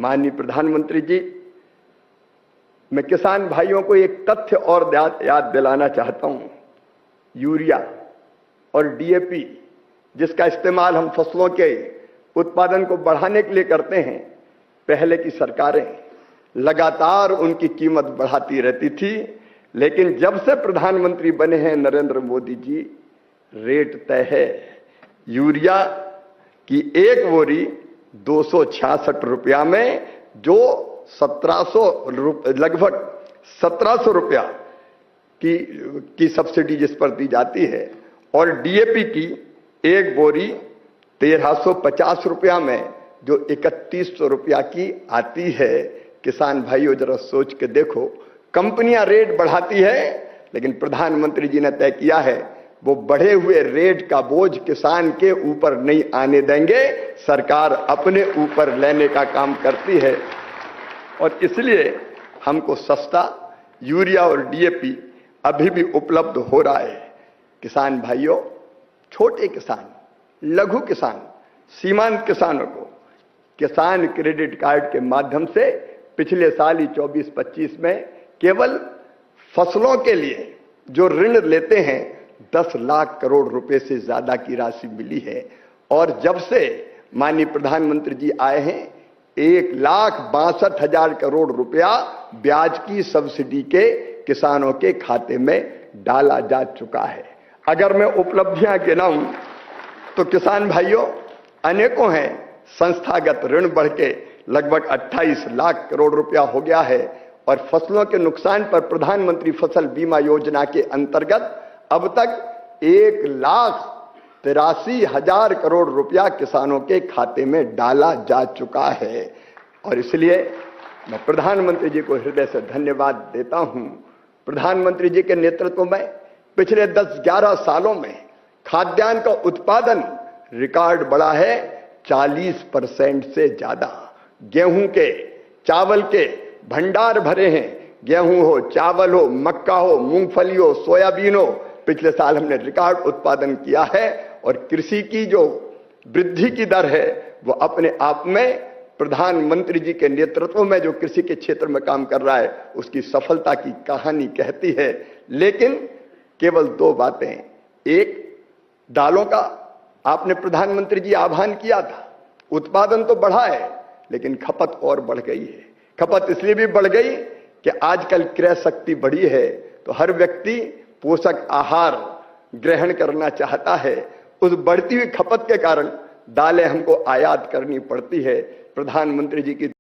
माननीय प्रधानमंत्री जी, मैं किसान भाइयों को एक तथ्य और याद दिलाना चाहता हूं। यूरिया और डीएपी जिसका इस्तेमाल हम फसलों के उत्पादन को बढ़ाने के लिए करते हैं, पहले की सरकारें लगातार उनकी कीमत बढ़ाती रहती थी, लेकिन जब से प्रधानमंत्री बने हैं नरेंद्र मोदी जी, रेट तय है। यूरिया की एक बोरी 266 रुपया में, जो 1700 लगभग 1700 रुपया की सब्सिडी जिस पर दी जाती है, और डीएपी की एक बोरी 1350 रुपया में, जो 3100 रुपया की आती है। किसान भाइयों, जरा सोच के देखो, कंपनियां रेट बढ़ाती है, लेकिन प्रधानमंत्री जी ने तय किया है वो बढ़े हुए रेट का बोझ किसान के ऊपर नहीं आने देंगे। सरकार अपने ऊपर लेने का काम करती है, और इसलिए हमको सस्ता यूरिया और डीएपी अभी भी उपलब्ध हो रहा है। किसान भाइयों, छोटे किसान, लघु किसान, सीमांत किसानों को किसान क्रेडिट कार्ड के माध्यम से पिछले साल ही 24-25 में केवल फसलों के लिए जो ऋण लेते हैं 10 लाख करोड़ रुपए से ज्यादा की राशि मिली है। और जब से माननीय प्रधानमंत्री जी आए हैं, 1,62,000 करोड़ रुपया ब्याज की सब्सिडी के किसानों के खाते में डाला जा चुका है। अगर मैं उपलब्धियां गिनाऊं तो किसान भाइयों अनेकों हैं। संस्थागत ऋण बढ़ के लगभग 28 लाख करोड़ रुपया हो गया है, और फसलों के नुकसान पर प्रधानमंत्री फसल बीमा योजना के अंतर्गत अब तक 1,83,000 करोड़ रुपया किसानों के खाते में डाला जा चुका है। और इसलिए मैं प्रधानमंत्री जी को हृदय से धन्यवाद देता हूं। प्रधानमंत्री जी के नेतृत्व में पिछले 10-11 सालों में खाद्यान्न का उत्पादन रिकॉर्ड बढ़ा है 40% से ज्यादा। गेहूं के, चावल के भंडार भरे हैं। गेहूं हो, चावल हो, मक्का हो, मूंगफली हो, सोयाबीन हो, पिछले साल हमने रिकॉर्ड उत्पादन किया है। और कृषि की जो वृद्धि की दर है वो अपने आप में प्रधानमंत्री जी के नेतृत्व में जो कृषि के क्षेत्र में काम कर रहा है उसकी सफलता की कहानी कहती है। लेकिन केवल 2 बातें। एक, दालों का आपने प्रधानमंत्री जी आह्वान किया था, उत्पादन तो बढ़ा है लेकिन खपत और बढ़ गई है। खपत इसलिए भी बढ़ गई कि आजकल क्रय शक्ति बढ़ी है, तो हर व्यक्ति पोषक आहार ग्रहण करना चाहता है। उस बढ़ती हुई खपत के कारण दालें हमको आयात करनी पड़ती है। प्रधानमंत्री जी की